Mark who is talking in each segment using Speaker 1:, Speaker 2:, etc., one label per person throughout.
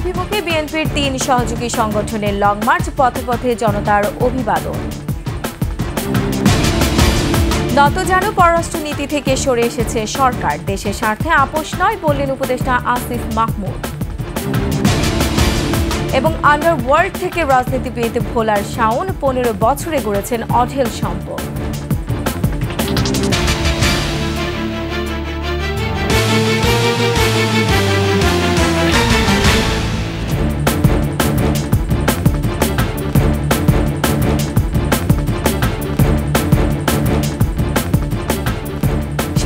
Speaker 1: অভিমুখে বিএনপির ৩ সহযোগী সংগঠনের লং মার্চ, পথে পথে জনতার অভিবাদন। নতজানু পররাষ্ট্রনীতি থেকে সরে এসেছে সরকার, দেশের স্বার্থে আপোষ নয় বললেন উপদেষ্টা আসিফ মাহমুদ। এবং আন্ডারওয়ার্ল্ড থেকে রাজনীতিবিদ ভোলার শাওন ১৫ বছরে গড়েছেন অঢেল সম্পদ।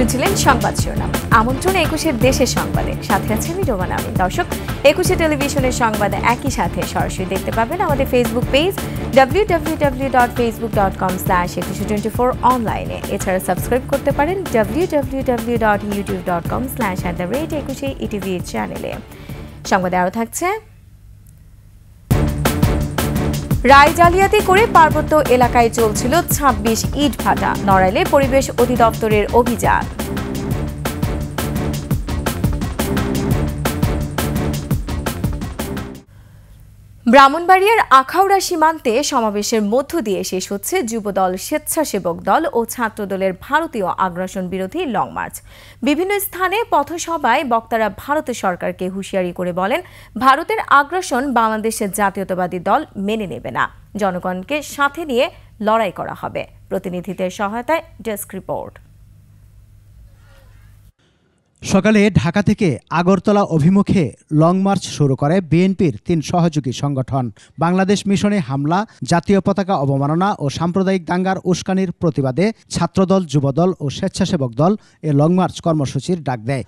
Speaker 1: শুনছিলেন সংবাদ শিরোনাম। আমন্ত্রণ ২১ দেশের সংবাদে, সাথে আছে আমি রোমান আমিন। দর্শক, ২১ টেলিভিশনের সংবাদ একই সাথে সরাসরি দেখতে পাবেন আমাদের ফেসবুক পেজ www.facebook.com/2124 অনলাইনে। এছাড়া সাবস্ক্রাইব করতে পারেন www.youtube.com/@21etv চ্যানেলে। সংবাদে আরও থাকছে, রায় জালিয়াতি করে পার্বত্য এলাকায় চলছিল ২৬ ইট ভাটা, নড়াইলে পরিবেশ অধিদপ্তরের অভিযান। ব্রাহ্মণবাড়িয়ার আখাউড়া সীমান্তে সমাবেশের মধ্য দিয়ে শেষ হচ্ছে যুবদল, স্বেচ্ছাসেবক দল ও ছাত্রদলের ভারতীয় আগ্রাসন বিরোধী লং মার্চ। বিভিন্ন স্থানে পথসভায় বক্তারা ভারত সরকারকে হুঁশিয়ারি করে বলেন, ভারতের আগ্রাসন বাংলাদেশের জাতীয়তাবাদী দল মেনে নেবে না, জনগণকে সাথে নিয়ে লড়াই করা হবে। প্রতিনিধিদের সহায়তায় ডেস্ক রিপোর্ট।
Speaker 2: সকালে ঢাকা থেকে আগরতলা অভিমুখে লং মার্চ শুরু করে বিএনপির ৩ সহযোগী সংগঠন। বাংলাদেশ মিশনে হামলা, জাতীয় পতাকা অবমাননা ও সাম্প্রদায়িক দাঙ্গার উস্কানির প্রতিবাদে ছাত্রদল, যুবদল ও স্বেচ্ছাসেবক দল এ লং মার্চ কর্মসূচির ডাক দেয়।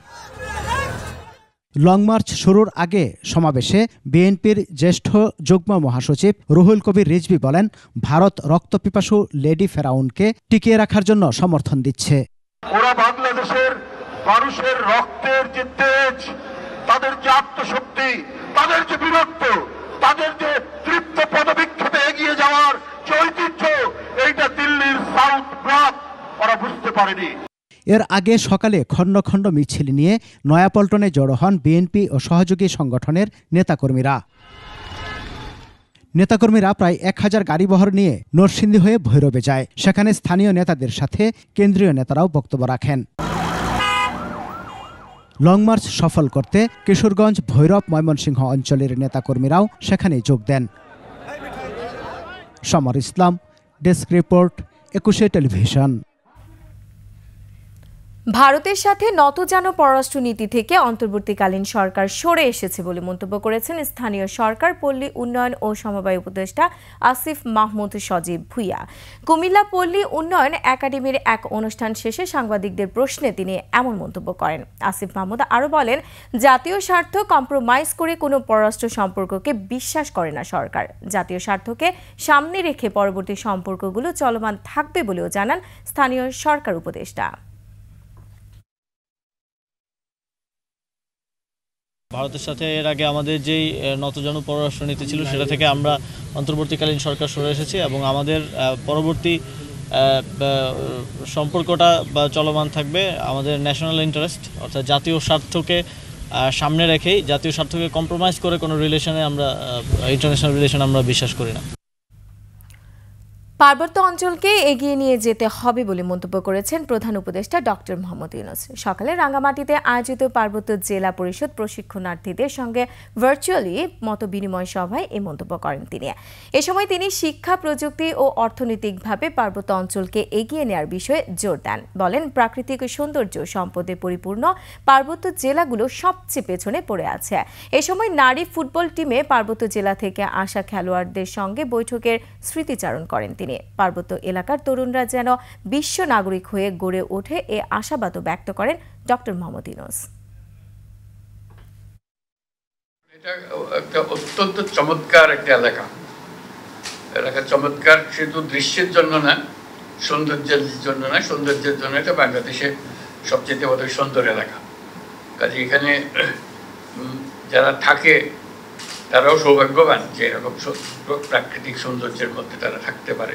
Speaker 2: লং মার্চ শুরুর আগে সমাবেশে বিএনপির জ্যেষ্ঠ যুগ্ম মহাসচিব রুহুল কবির রিজভী বলেন, ভারত রক্তপিপাসু লেডি ফেরাউনকে টিকিয়ে রাখার জন্য সমর্থন দিচ্ছে।
Speaker 3: ওরা বাংলাদেশের মানুষের রক্তের যে তেজ, তাদের যে আত্মশক্তি, তাদের যে বীরত্ব, তাদের যে তৃপ্ত পদবিক্ষেপে এগিয়ে যাওয়ার যে ঐতিহ্য, এইটা দিল্লির সাউথ ব্লক ওরা বুঝতে পারেনি।
Speaker 2: এর আগে সকালে খণ্ড খণ্ড মিছিল নিয়ে নয়াপল্টনে জড়ো হন বিএনপি ও সহযোগী সংগঠনের নেতাকর্মীরা প্রায় ১,০০০ গাড়িবহর নিয়ে নরসিংদী হয়ে ভৈরবে যায়। সেখানে স্থানীয় নেতাদের সাথে কেন্দ্রীয় নেতারাও বক্তব্য রাখেন। লং মার্চ সফল করতে কিশোরগঞ্জ, ভৈরব, ময়মনসিংহ অঞ্চলের নেতাকর্মীরাও সেখানে যোগ দেন। সমর ইসলাম, ডেস্ক রিপোর্ট, ২১ টেলিভিশন।
Speaker 1: ভারতের সাথে নতজানু পররাষ্ট্রনীতি থেকে অন্তর্বর্তীকালীন সরকার সরে এসেছে বলে মন্তব্য করেছেন স্থানীয় সরকার, পল্লী উন্নয়ন ও সমবায় উপদেষ্টা আসিফ মাহমুদ সজীব ভুঁইয়া। কুমিল্লা পল্লী উন্নয়ন একাডেমির এক অনুষ্ঠান শেষে সাংবাদিকদের প্রশ্নে তিনি এমন মন্তব্য করেন। আসিফ মাহমুদ আরও বলেন, জাতীয় স্বার্থ কম্প্রোমাইজ করে কোনো পররাষ্ট্র সম্পর্ককে বিশ্বাস করে না সরকার। জাতীয় স্বার্থকে সামনে রেখে পরবর্তী সম্পর্কগুলো চলমান থাকবে বলেও জানান স্থানীয় সরকার উপদেষ্টা।
Speaker 4: ভারতের সাথে এর আগে আমাদের যেই নতজানু পররাষ্ট্রনীতি ছিল, সেটা থেকে আমরা অন্তর্বর্তীকালীন সরকার সরে এসেছি এবং আমাদের পরবর্তী সম্পর্কটা চলমান থাকবে আমাদের ন্যাশনাল ইন্টারেস্ট, অর্থাৎ জাতীয় স্বার্থকে সামনে রেখেই। জাতীয় স্বার্থকে কম্প্রোমাইজ করে কোনো রিলেশনে আমরা ইন্টারন্যাশনাল রিলেশন আমরা বিশ্বাস করি না।
Speaker 1: পার্বত্য অঞ্চলকে এগিয়ে নিয়ে যেতে হবে বলে মন্তব্য করেছেন প্রধান উপদেষ্টা ডক্টর মোহাম্মদ ইউনূস। সকালে রাঙ্গামাটিতে আয়োজিত পার্বত্য জেলা পরিষদ প্রশিক্ষণার্থীদের সঙ্গে ভার্চুয়ালি মতবিনিময় সভায় এই মন্তব্য করেন তিনি। এ সময় তিনি শিক্ষা, প্রযুক্তি ও অর্থনৈতিকভাবে পার্বত্য অঞ্চলকে এগিয়ে নেওয়ার বিষয়ে জোর দেন। বলেন, প্রাকৃতিক সৌন্দর্য সম্পদে পরিপূর্ণ পার্বত্য জেলাগুলো সবচেয়ে পেছনে পড়ে আছে। এ সময় নারী ফুটবল টিমে পার্বত্য জেলা থেকে আসা খেলোয়াড়দের সঙ্গে বৈঠকের স্মৃতিচারণ করেন তিনি। পার্বত্য এলাকার তরুণরা যেন বিশ্ব নাগরিক হয়ে গড়ে ওঠে, এ আশাবাদও ব্যক্ত করেন ডক্টর মোহাম্মদ ইউনূস।
Speaker 5: এটা একটা অত্যন্ত চমৎকার একটা এলাকা। চমৎকার শুধু দৃশ্যের জন্য না, সৌন্দর্যের জন্য না, সৌন্দর্যের জন্য এটা বাংলাদেশের সবচেয়ে বড় সুন্দর এলাকা। কাজে এখানে যারা থাকে তারাও সৌভাগ্যবান যে এরকম প্রাকৃতিক সৌন্দর্যের মধ্যে তারা থাকতে পারে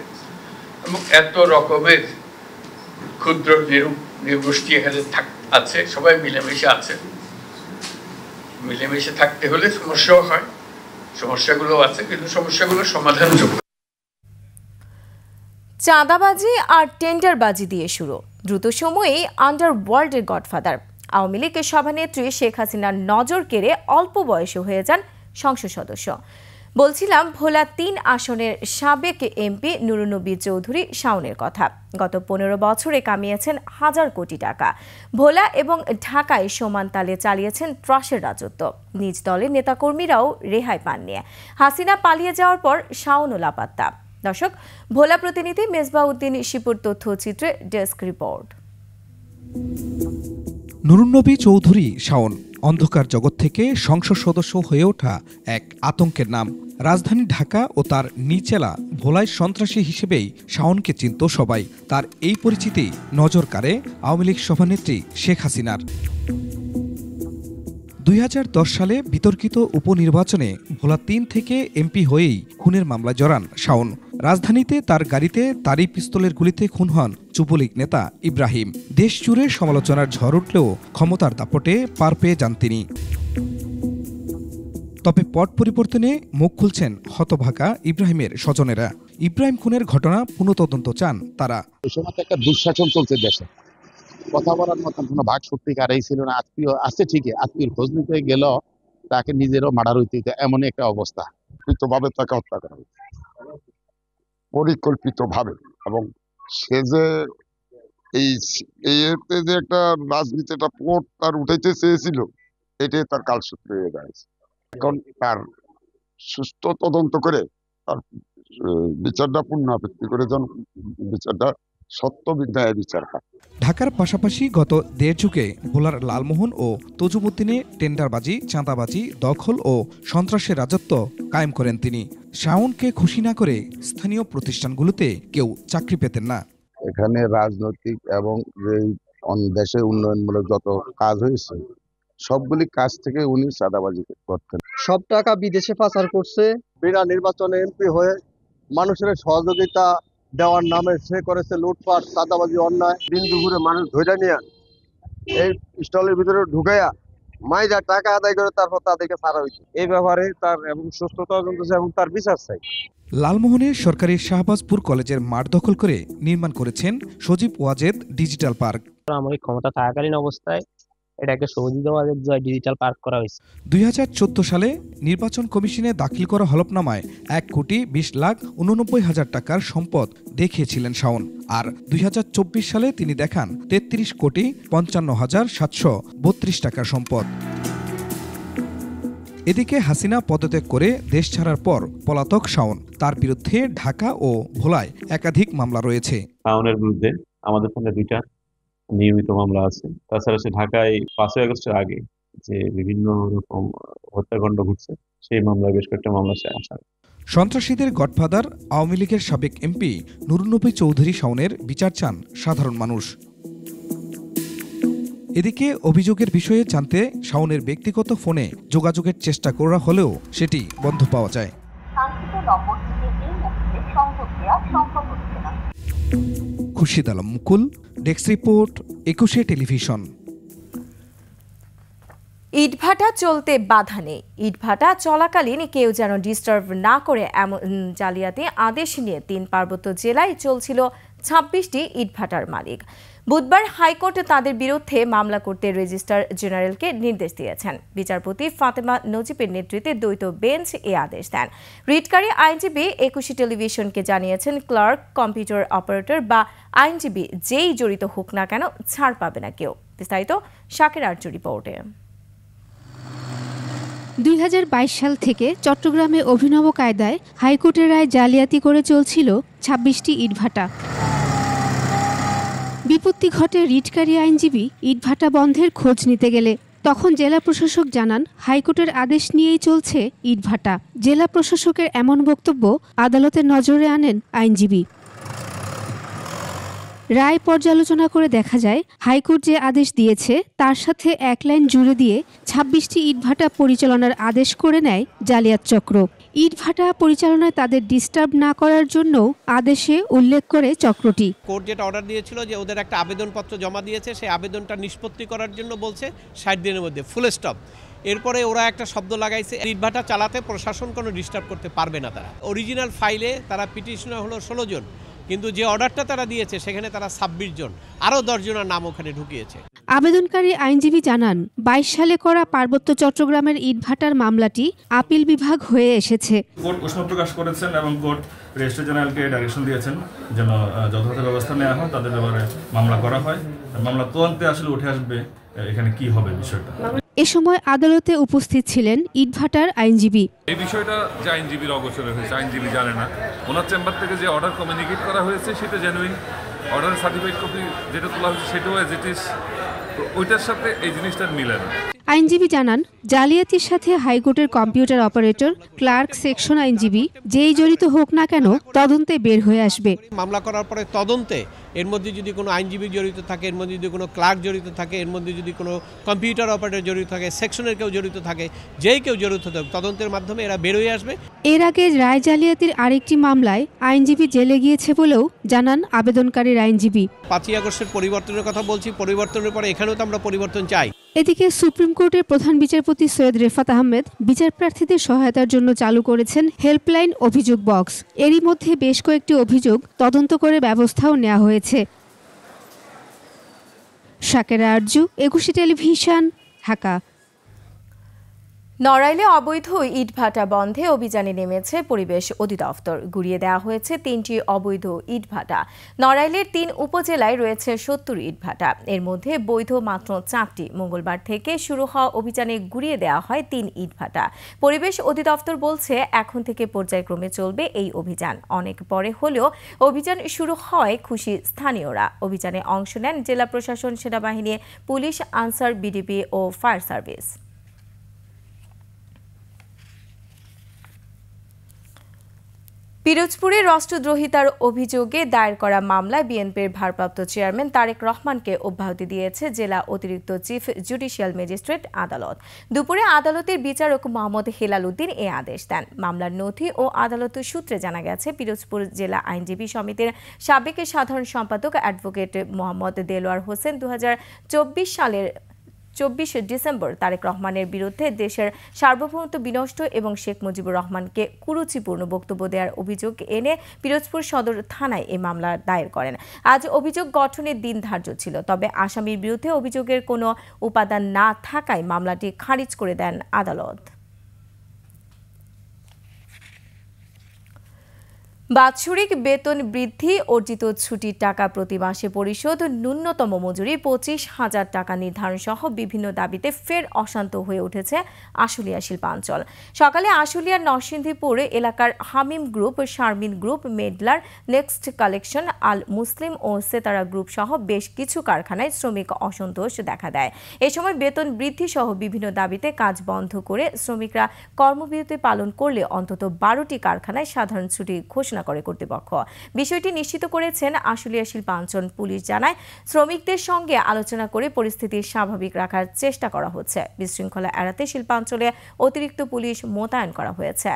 Speaker 5: এবং এত রকমের ক্ষুদ্র নৃগোষ্ঠী এখানে আছে, সবাই মিলেমিশে আছে। মিলেমিশে থাকতে হলে সমস্যাও হয়, সমস্যাগুলো আছে, কিন্তু সমস্যাগুলো সমাধানযোগ্য।
Speaker 1: চাঁদাবাজি আর টেন্ডারবাজি দিয়ে শুরু, দ্রুত সময়েই আন্ডারওয়ার্ল্ডের গডফাদার আওয়ামী লীগের সভানেত্রী শেখ হাসিনার নজর কেড়ে অল্প বয়সে হয়ে যান সংসদ সদস্য। বলছিলাম ভোলা ৩ আসনের সাবেক এমপি নুরুন্নবী চৌধুরী শাওনের কথা। গত ১৫ বছরে কামিয়েছেন হাজার কোটি টাকা। ভোলা এবং ঢাকায় সমান তালে চালিয়েছেন ত্রাসের রাজত্ব। নিজ দলের নেতাকর্মীরাও রেহাই পাননি। হাসিনা পালিয়ে যাওয়ার পর শাওনও লাপাত্তা। দর্শক, ভোলা প্রতিনিধি মেজবাউদ্দিন শিপুর তথ্যচিত্রে ডেস্ক রিপোর্ট।
Speaker 6: নুরুন্নবী চৌধুরী শাওন অন্ধকার জগৎ থেকে সংসদ সদস্য হয়ে ওঠা এক আতঙ্কের নাম। রাজধানী ঢাকা ও তার নিচেলা ভোলায় সন্ত্রাসী হিসেবেই শাওনকে চিনত সবাই। তার এই পরিচিতি নজর কাড়ে আওয়ামী লীগ সভানেত্রী শেখ হাসিনার। ২০১০ সালে বিতর্কিত উপনির্বাচনে ভোলা ৩ থেকে এমপি হয়েই খুনের মামলায় জড়ান শাওন। রাজধানীতে তার গাড়িতে তারই পিস্তলের গুলিতে খুন হন যুবলীগ নেতা ইব্রাহিম। দেশ জুড়ে সমালোচনার ঝড় উঠলেও ক্ষমতার দাপটে পার পেয়ে যান তিনি। তবে পট পরিবর্তনে মুখ খুলছেন হতভাগা ইব্রাহিমের স্বজনেরা। ইব্রাহিম খুনের ঘটনা পুনঃতদন্ত চান তারা।
Speaker 7: ওই সময় একটা দুঃশাসন চলছে দেশে, কথা বলার মতন কোনো ভাগ সত্যিকারেই ছিল না। আত্মীয় আছে ঠিকই, আত্মীয় খোঁজ নিতে গেল তাকে নিজেরও মার্ডার হইতে এমন একটা অবস্থা। পরিকল্পিতভাবে তাকে হত্যা করা হয়েছে, পরিকল্পিতভাবে। এবং সে যে এই এতে যে একটা রাজনীতি একটা পথ তার উঠাইতে চেয়েছিল, এটাই তার কালসূত্র হয়ে দাঁড়িয়েছে। এখন তার সুস্থ তদন্ত করে তার বিচারটা পুনরাবৃত্তি করে যেন বিচারটা সত্য বিদ্যায় বিচার হয়।
Speaker 6: ঢাকার পাশাপাশি গত দেড় যুগে ভোলার লালমোহন ও তজুমুদ্দিনে টেন্ডারবাজি, চাঁদাবাজি, দখল ও সন্ত্রাসের রাজত্ব কায়েম করেন তিনি। শাওনকে খুশি না করে স্থানীয় প্রতিষ্ঠানগুলোতে কেউ চাকরি পেতেন না।
Speaker 7: এখানে রাজনৈতিক এবং যে দেশের উন্নয়নমূলক যত কাজ হয়েছে সবগুলি কাজ থেকে উনি চাঁদাবাজি করতেন।
Speaker 8: সব টাকা বিদেশে পাচার করছে। বিনা নির্বাচনে এমপি হয়ে মানুষের সহযোগিতা দেওয়ার নামে সে করেছে লুটপাট, চাঁদাবাজি, অন্যায়। দিন দুপুরে মানুষ ধৈর্য নিয়ে এই স্টলের ভিতরে ঢুকাইয়া মাইজা টাকা আদায় করে তারপর তাদেরকে ছাড়া হয়েছে। এই ব্যাপারে তার এবং সুস্থতা এবং তার বিচার চাই।
Speaker 6: লালমোহনের সরকারি শাহবাজপুর কলেজের মাঠ দখল করে নির্মাণ করেছেন সজীব ওয়াজেদ ডিজিটাল পার্ক।
Speaker 9: আমাদের ক্ষমতা থাকাকালীন অবস্থায় এটাকে সজীব ওয়াজেদ ডিজিটাল পার্ক করা হয়েছে।
Speaker 6: ২০১৪ সালে নির্বাচন কমিশনে দাখিল করা হলফনামায় ১,২০,৮৯,০০০ টাকার সম্পদ দেখিয়েছিলেন শাওন। আর ২০২৪ সালে তিনি দেখান ৩৩,৫৫,৭৩২ টাকার সম্পদ। এদিকে হাসিনা পদত্যাগ করে দেশ ছাড়ার পর পলাতক শাওন। তার বিরুদ্ধে ঢাকা ও ভোলায় একাধিক মামলা রয়েছে।
Speaker 10: শাওনের বিরুদ্ধে আমাদের সঙ্গে 2টা নিয়মিত মামলা আছে। তাছাড়া সে ঢাকায় 5ই আগস্টের আগে যে বিভিন্ন রকম হত্যাকাণ্ড ঘটছে সেই মামলায় বেশ কয়েকটা মামলা সে আসামি।
Speaker 6: সন্ত্রাসীদের গডফাদার আওয়ামী লীগের সাবেক এমপি নুরুন্নবী চৌধুরী শাওনের বিচার চান সাধারণ মানুষ। এদিকে অভিযোগের বিষয়ে জানতে শাওনের ব্যক্তিগত ফোনে যোগাযোগের চেষ্টা করা হলেও সেটি বন্ধ পাওয়া যায়। খুরশিদ আলম মুকুল, ডেস্ক রিপোর্ট, 21 টেলিভিশন।
Speaker 1: ইটভাটা চলতে বাধা নেই। ইটভাটা চলাকালীন কেউ যেন ডিস্টার্ব না করে এমন জালিয়াতি আদেশ নিয়ে 3 পার্বত্য জেলায় চলছিল 26টি ইটভাটার মালিক। বুধবার হাইকোর্ট তাদের বিরুদ্ধে মামলা করতে রেজিস্ট্রার জেনারেলকে নির্দেশ দিয়েছেন। বিচারপতি ফাতেমা নজিবের নেতৃত্বে দ্বৈত বেঞ্চ এ আদেশ দেন। রিটকারী আইনজীবী 21 টেলিভিশনকে জানিয়েছেন, ক্লার্ক, কম্পিউটার অপারেটর বা আইনজীবী যেই জড়িত হোক না কেন ছাড় পাবে না কেউ। বিস্তারিত শাকির আরজু রিপোর্টে।
Speaker 11: ২০২২ সাল থেকে চট্টগ্রামে অভিনব কায়দায় হাইকোর্টের রায় জালিয়াতি করে চলছিল 26টি ইটভাটা। বিপত্তি ঘটে রিটকারী আইনজীবী ইটভাটা বন্ধের খোঁজ নিতে গেলে। তখন জেলা প্রশাসক জানান, হাইকোর্টের আদেশ নিয়েই চলছে ইটভাটা। জেলা প্রশাসকের এমন বক্তব্য আদালতের নজরে আনেন আইনজীবী। রায় পর্যালোচনা করে দেখা যায়, হাইকোর্ট যে আদেশ দিয়েছে তার সাথে এক লাইন জুড়ে দিয়ে 26টি ইটভাটা পরিচালনার আদেশ করে নেয় জালিয়াত চক্র। ইটভাটা পরিচালনায় তাদের ডিস্টার্ব না করার জন্য আদেশে উল্লেখ করে চক্রটি।
Speaker 12: কোর্ট যেটা অর্ডার দিয়েছিল যে ওদের একটা আবেদনপত্র জমা দিয়েছে, সেই আবেদনটা নিষ্পত্তি করার জন্য বলছে 60 দিনের মধ্যে ফুল স্টপ। এরপরে ওরা একটা শব্দ লাগাইছে, ইটভাটা চালাতে প্রশাসন কোনো ডিস্টার্ব করতে পারবে না। তারা অরিজিনাল ফাইলে তারা পিটিশনার হলো 16 জন, কিন্তু যে অর্ডারটা তারা দিয়েছে সেখানে তারা 26 জন, আরও 10 জনের নাম ওখানে ঢুকিয়েছে।
Speaker 11: আবেদনকারী আইনজীবী জানান 22 সালে করা পার্বত্য চট্টগ্রামের ইটভাটার মামলাটি আপিল বিভাগ হয়ে এসেছে।
Speaker 13: কোর্ট উষ্ণ প্রকাশ করেছেন এবং কোর্ট রেজিস্ট্রার জেনারেলকে ডাইরেকশন দিয়েছেন যেন যথাযথ ব্যবস্থা নেওয়া হয়, তাদের ব্যাপারে মামলা করা হয়। মামলা তদন্তে আসলে উঠে আসবে এখানে কি হবে বিষয়টা।
Speaker 11: এ সময় আদালতে উপস্থিত ছিলেন ইটভাটার আইনজীবী।
Speaker 14: এই বিষয়টা যে আইনজীবীর অগোচরে হয়েছে, আইনজীবী জানে না। ওনার চেম্বার থেকে যে অর্ডার কমিউনিকেট করা হয়েছে সেটা জেনুইন, অর্ডারের সার্টিফাইড কপি যেটা তোলা হয়েছে সেটাও এজ ইট ইজ, ওইটার সাথে এই জিনিসটার মিলে না।
Speaker 11: আইনজীবী জানান জালিয়াতির সাথে হাইকোর্টের কম্পিউটার অপারেটর, ক্লার্ক, সেকশন আইনজীবী যেই জড়িত হোক না কেন তদন্তে বের হয়ে আসবে।
Speaker 12: মামলা করার পরে তদন্তে এর মধ্যে যদি কোনো আইনজীবী জড়িত থাকে, এর মধ্যে যদি কোনো ক্লার্ক জড়িত থাকে, এর মধ্যে যদি কোনো কম্পিউটার অপারেটর জড়িত থাকে, সেকশনের কেউ জড়িত থাকে, যেই কেউ জড়িত থাকে, তদন্তের মাধ্যমে এরা বের হয়ে আসবে।
Speaker 11: এর আগে রায় জালিয়াতির আরেকটি মামলায় আইনজীবী জেলে গিয়েছে বলেও জানান আবেদনকারীর আইনজীবী।
Speaker 12: 5ই আগস্টের পরিবর্তনের কথা বলছি, পরিবর্তনের পরে এখানেও তো আমরা পরিবর্তন চাই।
Speaker 11: এদিকে সুপ্রিম কোর্টের প্রধান বিচারপতি সৈয়দ রেফাত আহমেদ বিচার প্রার্থীদের সহায়তার জন্য চালু করেছেন হেল্পলাইন অভিযোগ বক্স। এরই মধ্যে বেশ কয়েকটি অভিযোগ তদন্ত করে ব্যবস্থাও নেওয়া হয়েছে। শাকেরা আরজু, একুশে টেলিভিশন, ঢাকা।
Speaker 1: নড়াইলে অবৈধ ইটভাটা বন্ধে অভিযানে নেমেছে পরিবেশ অধিদপ্তর। গুড়িয়ে দেওয়া হয়েছে 3টি অবৈধ ইটভাটা। নড়াইলের 3 উপজেলায় রয়েছে 70 ইটভাটা, এর মধ্যে বৈধ মাত্র 4টি। মঙ্গলবার থেকে শুরু হওয়া অভিযানে গুড়িয়ে দেওয়া হয় 3 ইটভাটা। পরিবেশ অধিদপ্তর বলছে এখন থেকে পর্যায়ক্রমে চলবে এই অভিযান। অনেক পরে হলেও অভিযান শুরু হয় খুশি স্থানীয়রা। অভিযানে অংশ নেন জেলা প্রশাসন, সেনাবাহিনী, পুলিশ, আনসার, বিডিপি ও ফায়ার সার্ভিস। পিরোজপুরে রাষ্ট্রদ্রোহিতার অভিযোগে দায়ের করা মামলায় বিএনপির ভারপ্রাপ্ত চেয়ারম্যান তারেক রহমানকে অব্যাহতি দিয়েছে জেলা অতিরিক্ত চিফ জুডিশিয়াল ম্যাজিস্ট্রেট আদালত। দুপুরে আদালতের বিচারক মোহাম্মদ হেলাল উদ্দিন এ আদেশ দেন। মামলার নথি ও আদালত সূত্রে জানা গেছে, পিরোজপুর জেলা আইনজীবী সমিতির সাবেক সাধারণ সম্পাদক অ্যাডভোকেট মোহাম্মদ দেলোয়ার হোসেন 2024 সালের 24 ডিসেম্বর তারেক রহমানের বিরুদ্ধে দেশের সার্বভৌমত্ব বিনষ্ট এবং শেখ মুজিবুর রহমানকে কুরুচিপূর্ণ বক্তব্য দেওয়ার অভিযোগ এনে পিরোজপুর সদর থানায় এই মামলা দায়ের করেন। আজ অভিযোগ গঠনের দিন ধার্য ছিল, তবে আসামির বিরুদ্ধে অভিযোগের কোনো উপাদান না থাকায় মামলাটি খারিজ করে দেন আদালত। বাৎসরিক বেতন বৃদ্ধি, অর্জিত ছুটির টাকা প্রতি মাসে পরিশোধ, ন্যূনতম মজুরি 25,000 টাকা নির্ধারণ সহ বিভিন্ন দাবিতে ফের অশান্ত হয়ে উঠেছে আশুলিয়া শিল্পাঞ্চল। সকালে আশুলিয়ার নরসিংদীপুর এলাকার Hamim group, Sharmin group, Medlar, next collection, Al Muslim ও সেতারা গ্রুপ সহ বেশ কিছু কারখানায় শ্রমিক অসন্তোষ দেখা দেয়। এ সময় বেতন বৃদ্ধি সহ বিভিন্ন দাবিতে কাজ বন্ধ করে শ্রমিকরা কর্মবিরতি পালন করলে অন্তত 12টি কারখানায় সাধারণ ছুটি ঘোষণা করে কর্তৃপক্ষ। বিষয়টি নিশ্চিত করেছেন আশুলিয়া শিল্পাঞ্চল পুলিশ। জানায়, শ্রমিকদের সঙ্গে আলোচনা করে পরিস্থিতি স্বাভাবিক রাখার চেষ্টা করা হচ্ছে। বিশৃঙ্খলা এড়াতে শিল্পাঞ্চলে অতিরিক্ত পুলিশ মোতায়েন করা হয়েছে।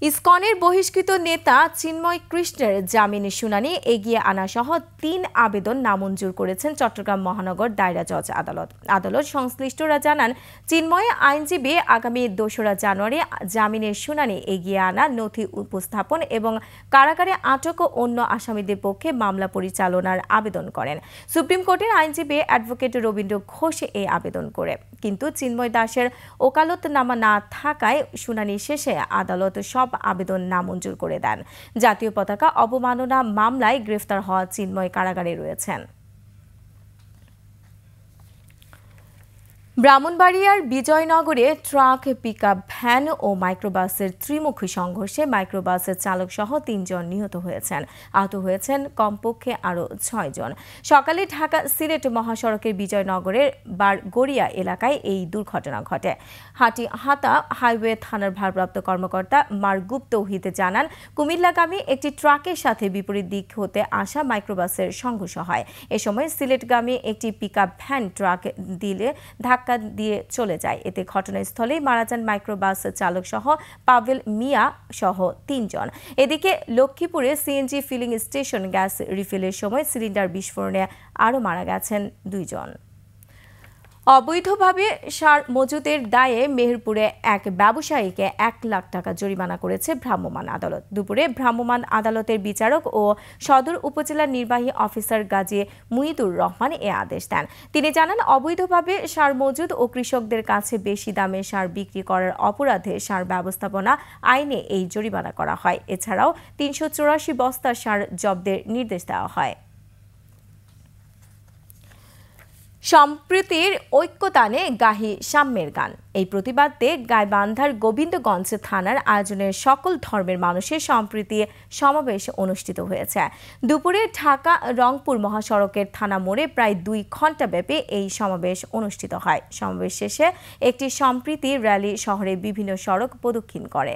Speaker 1: ইসকনের বহিষ্কৃত নেতা চিন্ময় কৃষ্ণের জামিনের শুনানি এগিয়ে আনা সহ 3 আবেদন নামঞ্জুর করেছেন চট্টগ্রাম মহানগর দায়রা জজ আদালত। আদালত সংশ্লিষ্টরা জানান, চিন্ময় আইনজীবী আগামী 2রা জানুয়ারি জামিনের শুনানি এগিয়ে আনা, নথি উপস্থাপন এবং কারাগারে আটক ও অন্য আসামিদের পক্ষে মামলা পরিচালনার আবেদন করেন। সুপ্রিম কোর্টের আইনজীবী অ্যাডভোকেট রবীন্দ্র ঘোষ এই আবেদন করে, কিন্তু চিন্ময় দাসের ওকালতনামা না থাকায় শুনানি শেষে আদালত সব আবেদন নামঞ্জুর করে দেন। জাতীয় পতাকা অবমাননা মামলায় গ্রেফতার হওয়া চিন্ময় কারাগারে রয়েছেন। ব্রাহ্মণবাড়িয়ার বিজয়নগরে ট্রাক, পিকআপ ভ্যান ও মাইক্রোবাসের ত্রিমুখী সংঘর্ষে মাইক্রোবাসের চালক সহ 3 জন নিহত হয়েছেন। আহত হয়েছেন কমপক্ষে আরও 6 জন। সকালে ঢাকা সিলেট মহাসড়কের বিজয়নগরের বারগড়িয়া এলাকায় এই দুর্ঘটনা ঘটে। হাটা হাইওয়ে থানার ভারপ্রাপ্ত কর্মকর্তা মারগুপ তৌহিদ জানান, কুমিল্লাগামী একটি ট্রাকের সাথে বিপরীত দিক হতে আসা মাইক্রোবাসের সংঘর্ষ হয়। এ সময় সিলেটগামী একটি পিকআপ ভ্যান ট্রাক দিলে ধাক্কা ধাক্কা দিয়ে চলে যায়। এতে ঘটনাস্থলেই মারা যান মাইক্রোবাস চালক সহ পাভেল মিয়া সহ ৩ জন। এদিকে লক্ষ্মীপুরে সিএনজি ফিলিং স্টেশন গ্যাস রিফিলের সময় সিলিন্ডার বিস্ফোরণে আরও মারা গেছেন 2 জন। অবৈধভাবে সার মজুতের দায়ে মেহেরপুরে এক ব্যবসায়ীকে 1 লাখ টাকা জরিমানা করেছে ভ্রাম্যমাণ আদালত। দুপুরে ভ্রাম্যমাণ আদালতের বিচারক ও সদর উপজেলা নির্বাহী অফিসার গাজী মুহিদুর রহমান এ আদেশ দেন। তিনি জানান, অবৈধভাবে সার মজুদ ও কৃষকদের কাছে বেশি দামে সার বিক্রি করার অপরাধে সার ব্যবস্থাপনা আইনে এই জরিমানা করা হয়। এছাড়াও 384 বস্তা সার জব্দের নির্দেশ দেওয়া হয়। সম্প্রীতির ঐক্যতানে গাহি সাম্যের গান। এই প্রতিবাদে গাইবান্ধার গোবিন্দগঞ্জ থানার আয়োজনে সকল ধর্মের মানুষের সম্প্রীতি সমাবেশ অনুষ্ঠিত হয়েছে। দুপুরে ঢাকা রংপুর মহাসড়কের থানা মোড়ে প্রায় 2 ঘণ্টা ব্যাপী এই সমাবেশ অনুষ্ঠিত হয়। সমাবেশ শেষে একটি সম্প্রীতি র্যালি শহরের বিভিন্ন সড়ক প্রদক্ষিণ করে।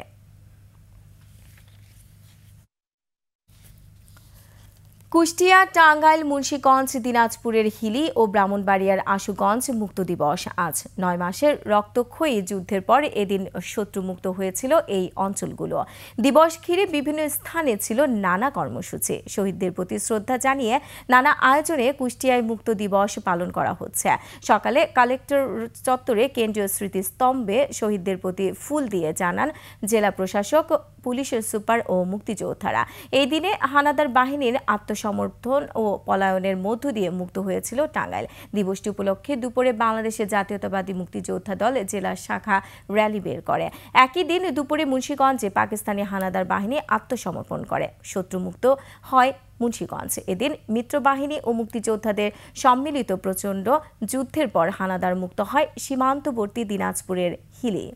Speaker 1: কুষ্টিয়া, টাঙ্গাইল, মুন্সিগঞ্জ, দিনাজপুরের হিলি ও ব্রাহ্মণবাড়িয়ার আশুগঞ্জ মুক্ত দিবস আজ। 9 মাসের রক্তক্ষয়ী যুদ্ধের পর এদিন শত্রুমুক্ত হয়েছিল এই অঞ্চলগুলো। দিবস ঘিরে বিভিন্ন স্থানে ছিল নানা কর্মসূচি। শহীদদের প্রতি শ্রদ্ধা জানিয়ে নানা আয়োজনে কুষ্টিয়ায় মুক্ত দিবস পালন করা হচ্ছে। সকালে কালেক্টর চত্বরে কেন্দ্রীয় স্মৃতিস্তম্ভে শহীদদের প্রতি ফুল দিয়ে জানান জেলা প্রশাসক, পুলিশের সুপার ও মুক্তিযোদ্ধারা। এই দিনে হানাদার বাহিনীর আত্মসমর্পণ ও পলায়নের মধ্য দিয়ে মুক্ত হয়েছিল টাঙ্গাইল। দিবসটি উপলক্ষে দুপুরে বাংলাদেশের জাতীয়তাবাদী মুক্তিযোদ্ধা দল জেলা শাখা র্যালি বের করে। একই দিন দুপুরে মুন্সিগঞ্জে পাকিস্তানি হানাদার বাহিনী আত্মসমর্পণ করে। শত্রুমুক্ত হয় মুন্সিগঞ্জ। এদিন মিত্রবাহিনী ও মুক্তিযোদ্ধাদের সম্মিলিত প্রচণ্ড যুদ্ধের পর হানাদার মুক্ত হয় সীমান্তবর্তী দিনাজপুরের হিলি।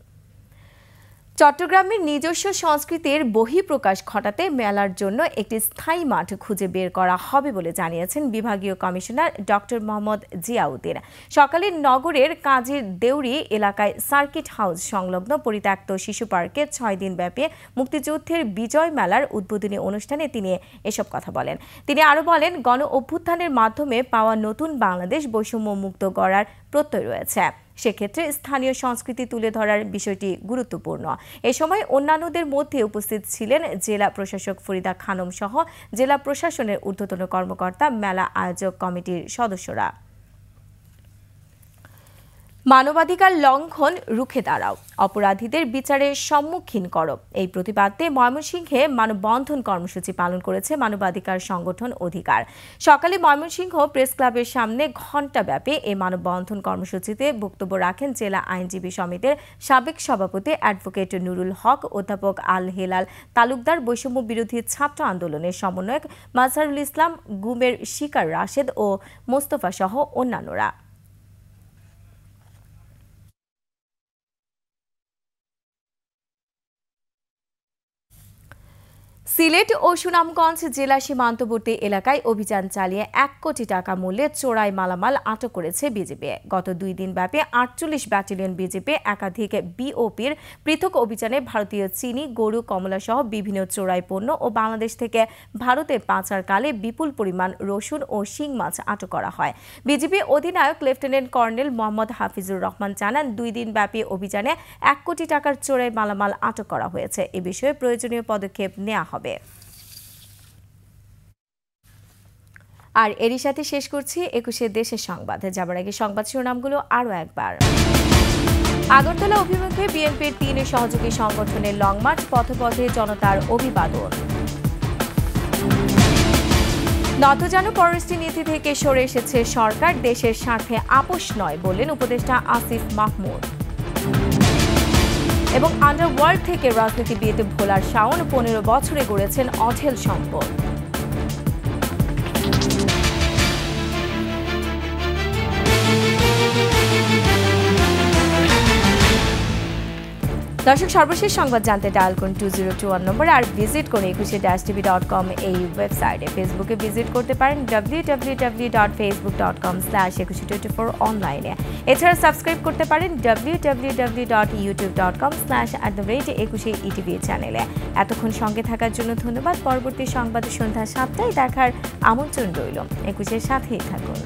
Speaker 1: চট্টগ্রামের নিজস্ব সংস্কৃতির বহিঃপ্রকাশ ঘটাতে মেলার জন্য একটি স্থায়ী মাঠ খুঁজে বের করা হবে বলে জানিয়েছেন বিভাগীয় কমিশনার ডক্টর মোহাম্মদ জিয়াউদ্দিন। সকালে নগরের কাজীর দেউরি এলাকায় সার্কিট হাউস সংলগ্ন পরিত্যক্ত শিশু পার্কে 6 দিন ব্যাপী মুক্তিযুদ্ধের বিজয় মেলার উদ্বোধনী অনুষ্ঠানে তিনি এসব কথা বলেন। তিনি আরও বলেন, গণ অভ্যুত্থানের মাধ্যমে পাওয়া নতুন বাংলাদেশ বৈষম্য মুক্ত করার প্রত্যয় রয়েছে। সেক্ষেত্রে স্থানীয় সংস্কৃতি তুলে ধরার বিষয়টি গুরুত্বপূর্ণ। এ সময় অন্যান্যদের মধ্যে উপস্থিত ছিলেন জেলা প্রশাসক ফরিদা খানম সহ জেলা প্রশাসনের ঊর্ধ্বতন কর্মকর্তা, মেলা আয়োজক কমিটির সদস্যরা। মানবাধিকার লঙ্ঘন রুখে দাঁড়াও, অপরাধীদের বিচারের সম্মুখীন করো। এই প্রতিবাদে ময়মনসিংহে মানববন্ধন কর্মসূচি পালন করেছে মানবাধিকার সংগঠন অধিকার। সকালে ময়মনসিংহ প্রেস ক্লাবের সামনে ঘণ্টাব্যাপী এই মানববন্ধন কর্মসূচিতে বক্তব্য রাখেন জেলা আইনজীবী সমিতির সাবেক সভাপতি অ্যাডভোকেট নুরুল হক, অধ্যাপক আল হেলাল তালুকদার, বৈষম্য বিরোধী ছাত্র আন্দোলনের সমন্বয়ক মাজহারুল ইসলাম, গুমের শিকার রাশেদ ও মোস্তফা সহ অন্যান্যরা। সিলেট ও সুনামগঞ্জ জেলা সীমান্তবর্তী এলাকায় অভিযান চালিয়ে 1 কোটি টাকা মূল্যের চোরাই মালামাল আটক করেছে বিজিবি। গত 2 দিন ব্যাপী 48 ব্যাটালিয়ন বিজিবি একাধিক বিওপির পৃথক অভিযানে ভারতীয় চিনি, গরু, কমলা সহ বিভিন্ন চোরাই পণ্য ও বাংলাদেশ থেকে ভারতে পাচারকালে বিপুল পরিমাণ রসুন ও শিং মাছ আটক করা হয়। বিজিবি অধিনায়ক লেফটেন্যান্ট কর্নেল মোহাম্মদ হাফিজুর রহমান জানান, 2 দিন ব্যাপী অভিযানে 1 কোটি টাকার চোরাই মালামাল আটক করা হয়েছে। এ বিষয়ে প্রয়োজনীয় পদক্ষেপ নেওয়া হবে। আর এরই সাথে শেষ করছি 21 দেশের সংবাদ। যাবার আগে সংবাদ শিরোনামগুলো আরও একবার। আগরতলা অভিমুখে বিএনপির 3 সহযোগী সংগঠনের লং মার্চ, পথে জনতার অভিবাদন। নতজানু পররাষ্ট্র নীতি থেকে সরে এসেছে সরকার, দেশের স্বার্থে আপোষ নয় বললেন উপদেষ্টা আসিফ মাহমুদ। এবং আন্ডারওয়ার্ল্ড থেকে রাজনীতিবিদ ভোলার শাওন 15 বছরে গড়েছেন অঢেল সম্পদ। দর্শক, সর্বশেষ সংবাদ জানতে ডায়াল করুন 2021 নম্বরে আর ভিজিট করুন 21-tv.com এই ওয়েবসাইটে। ফেসবুকে ভিজিট করতে পারেন www.facebook.com/2124 অনলাইনে। এছাড়া সাবস্ক্রাইব করতে পারেন www.youtube.com/@21etv চ্যানেলে। এতক্ষণ সঙ্গে থাকার জন্য ধন্যবাদ। পরবর্তী সংবাদ সন্ধ্যা 7টায় দেখার আমন্ত্রণ রইল। 21-এর সাথেই থাকুন।